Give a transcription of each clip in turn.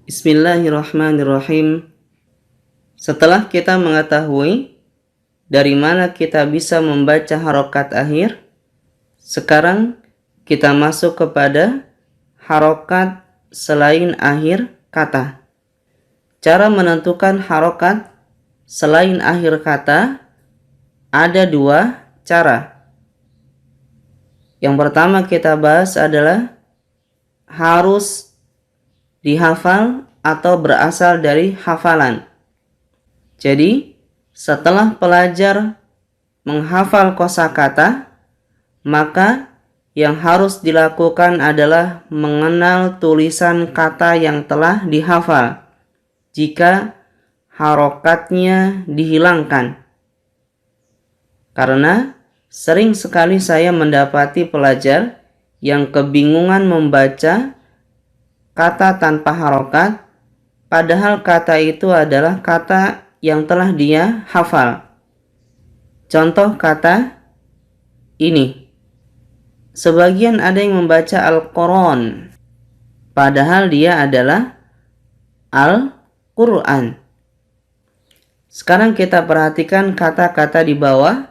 Bismillahirrahmanirrahim. Setelah kita mengetahui dari mana kita bisa membaca harokat akhir, sekarang kita masuk kepada harokat selain akhir kata. Cara menentukan harokat selain akhir kata ada dua cara. Yang pertama kita bahas adalah harus dihafal atau berasal dari hafalan. Jadi, setelah pelajar menghafal kosakata, maka yang harus dilakukan adalah mengenal tulisan kata yang telah dihafal jika harokatnya dihilangkan. Karena sering sekali saya mendapati pelajar yang kebingungan membaca kata tanpa harokat, padahal kata itu adalah kata yang telah dia hafal. Contoh kata ini. Sebagian ada yang membaca Al-Quran, padahal dia adalah Al-Quran. Sekarang kita perhatikan kata-kata di bawah.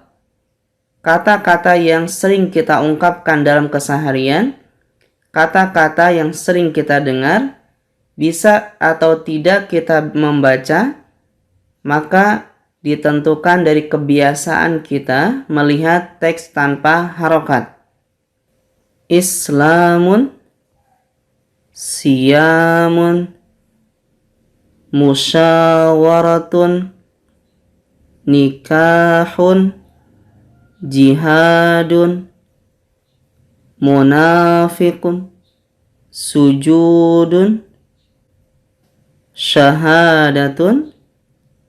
Kata-kata yang sering kita ungkapkan dalam keseharian, kata-kata yang sering kita dengar, bisa atau tidak kita membaca, maka ditentukan dari kebiasaan kita melihat teks tanpa harokat. Islamun, siyamun, musyawaratun, nikahun, jihadun, munafiqun, sujudun, syahadatun,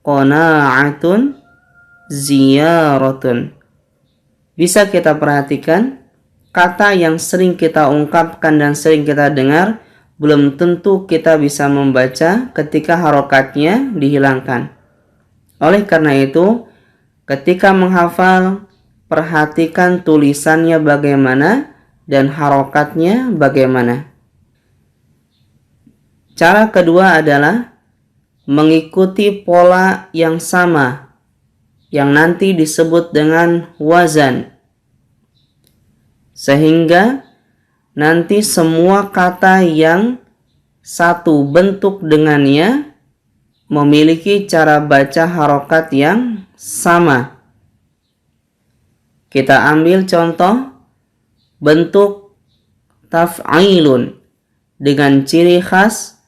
qana'atun, ziyaratun. Bisa kita perhatikan, kata yang sering kita ungkapkan dan sering kita dengar belum tentu kita bisa membaca ketika harokatnya dihilangkan. Oleh karena itu, ketika menghafal, perhatikan tulisannya bagaimana dan harokatnya bagaimana. Cara kedua adalah mengikuti pola yang sama, yang nanti disebut dengan wazan. Sehingga nanti semua kata yang satu bentuk dengannya memiliki cara baca harokat yang sama. Kita ambil contoh bentuk taf'ilun dengan ciri khas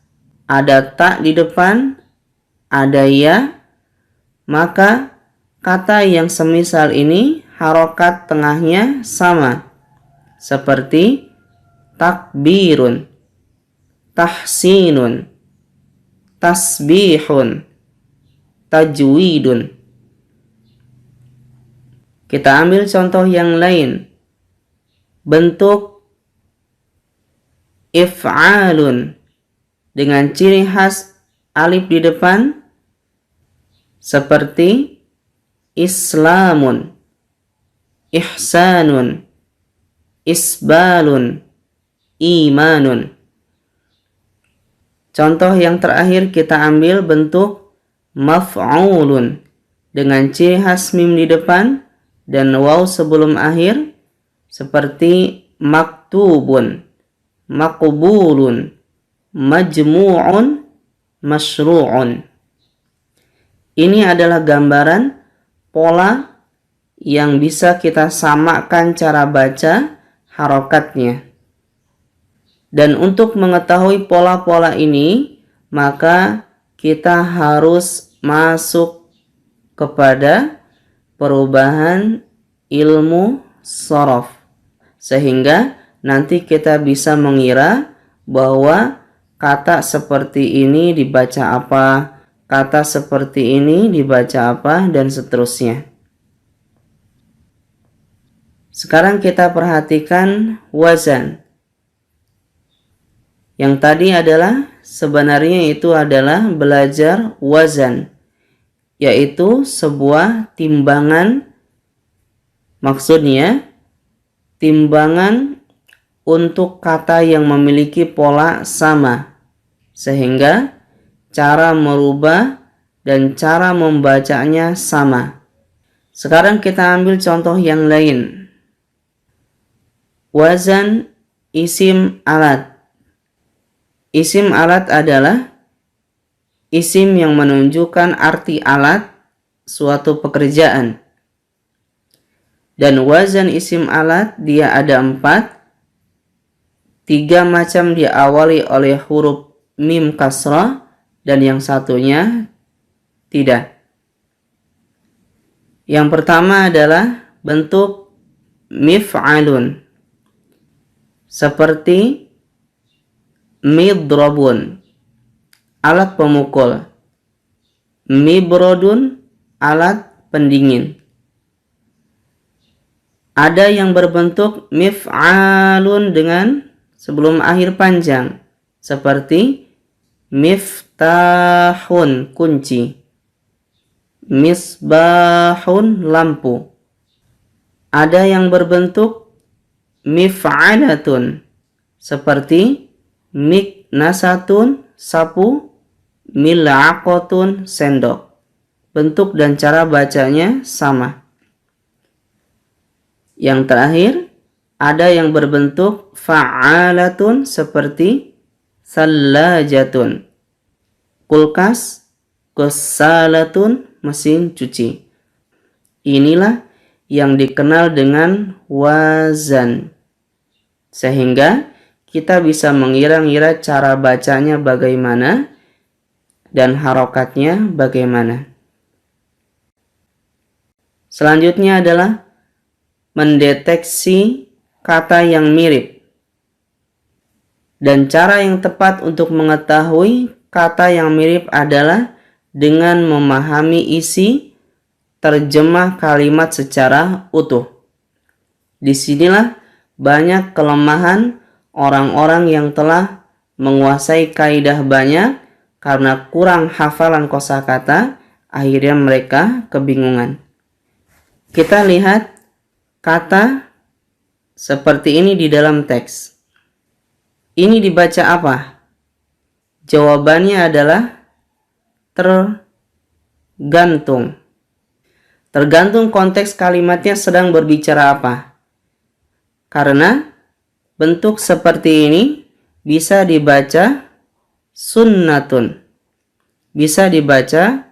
ada ta di depan, ada ya, maka kata yang semisal ini harokat tengahnya sama seperti takbirun, tahsinun, tasbihun, tajwidun. Kita ambil contoh yang lain. Bentuk if'alun dengan ciri khas alif di depan seperti islamun, ihsanun, isbalun, imanun. Contoh yang terakhir kita ambil bentuk maf'ulun dengan ciri khas mim di depan dan waw sebelum akhir seperti maktubun, maqbulun, majmu'un, masyru'un. Ini adalah gambaran pola yang bisa kita samakan cara baca harokatnya. Dan untuk mengetahui pola-pola ini, maka kita harus masuk kepada perubahan ilmu shorof. Sehingga nanti kita bisa mengira bahwa kata seperti ini dibaca apa, kata seperti ini dibaca apa, dan seterusnya. Sekarang kita perhatikan wazan. Yang tadi adalah sebenarnya itu adalah belajar wazan, yaitu sebuah timbangan, maksudnya timbangan untuk kata yang memiliki pola sama, sehingga cara merubah dan cara membacanya sama. Sekarang kita ambil contoh yang lain. Wazan isim alat. Isim alat adalah isim yang menunjukkan arti alat suatu pekerjaan. Dan wazan isim alat dia ada 4. 3 macam diawali oleh huruf mim kasrah dan yang satunya tidak. Yang pertama adalah bentuk mif'alun, seperti midrabun, alat pemukul, mibrodun, alat pendingin. Ada yang berbentuk mif'alun dengan sebelum akhir panjang, seperti miftahun, kunci, misbahun, lampu. Ada yang berbentuk mif'alatun, seperti miknasatun, sapu, mil'aqatun, sendok. Bentuk dan cara bacanya sama. Yang terakhir, ada yang berbentuk fa'alatun, seperti sallajatun, kulkas, ghassalatun, mesin cuci. Inilah yang dikenal dengan wazan. Sehingga kita bisa mengira-ngira cara bacanya bagaimana dan harokatnya bagaimana. Selanjutnya adalah mendeteksi kata yang mirip. Dan cara yang tepat untuk mengetahui kata yang mirip adalah dengan memahami isi terjemah kalimat secara utuh. Disinilah banyak kelemahan orang-orang yang telah menguasai kaidah banyak karena kurang hafalan kosakata, akhirnya mereka kebingungan. Kita lihat kata seperti ini di dalam teks. Ini dibaca apa? Jawabannya adalah tergantung. Tergantung konteks kalimatnya sedang berbicara apa. Karena bentuk seperti ini bisa dibaca sunnatun, bisa dibaca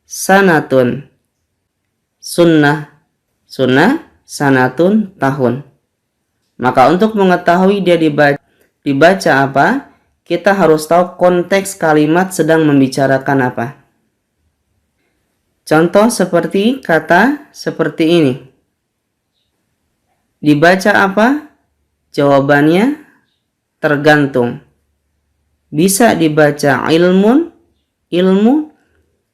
sanatun, sunnah, sanatun, tahun. Maka untuk mengetahui dia dibaca apa, kita harus tahu konteks kalimat sedang membicarakan apa. Contoh seperti kata seperti ini. Dibaca apa? Jawabannya tergantung. Bisa dibaca ilmun, ilmu.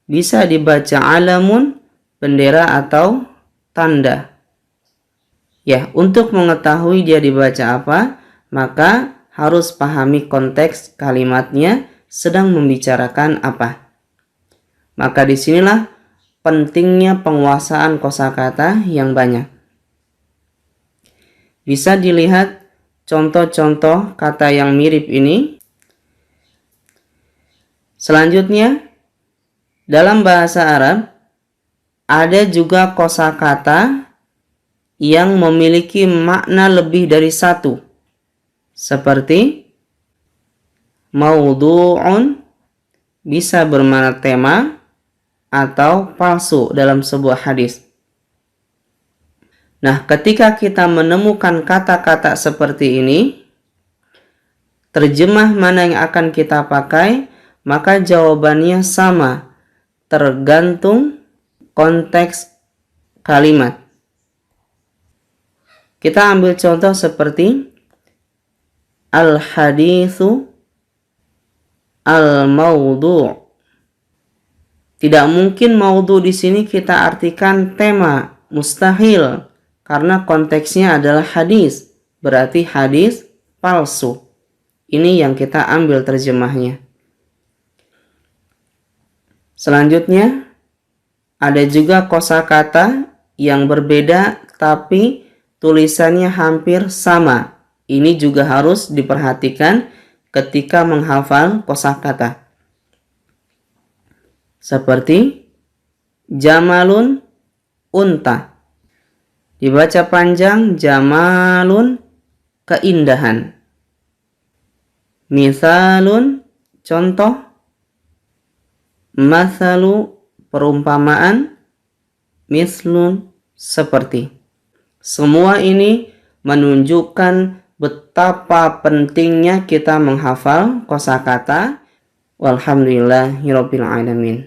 Bisa dibaca alamun, bendera atau tanda. Ya, untuk mengetahui dia dibaca apa, maka harus pahami konteks kalimatnya sedang membicarakan apa. Maka disinilah pentingnya penguasaan kosakata yang banyak. Bisa dilihat contoh-contoh kata yang mirip ini. Selanjutnya, dalam bahasa Arab ada juga kosakata yang memiliki makna lebih dari satu. Seperti maudhu'un bisa bermakna tema atau palsu dalam sebuah hadis. Nah, ketika kita menemukan kata-kata seperti ini, terjemah mana yang akan kita pakai, maka jawabannya sama, tergantung konteks kalimat. Kita ambil contoh seperti al-haditsu al-maudhu'. Tidak mungkin maudhu di sini kita artikan tema, mustahil, karena konteksnya adalah hadis, berarti hadis palsu. Ini yang kita ambil terjemahnya. Selanjutnya, ada juga kosakata yang berbeda tapi tulisannya hampir sama. Ini juga harus diperhatikan ketika menghafal kosakata. Seperti jamalun, unta. Dibaca panjang, jamalun, keindahan. Misalun, contoh. Masalu, perumpamaan. Mislun, seperti. Semua ini menunjukkan betapa pentingnya kita menghafal kosakata. Walhamdulillahirabbil alamin.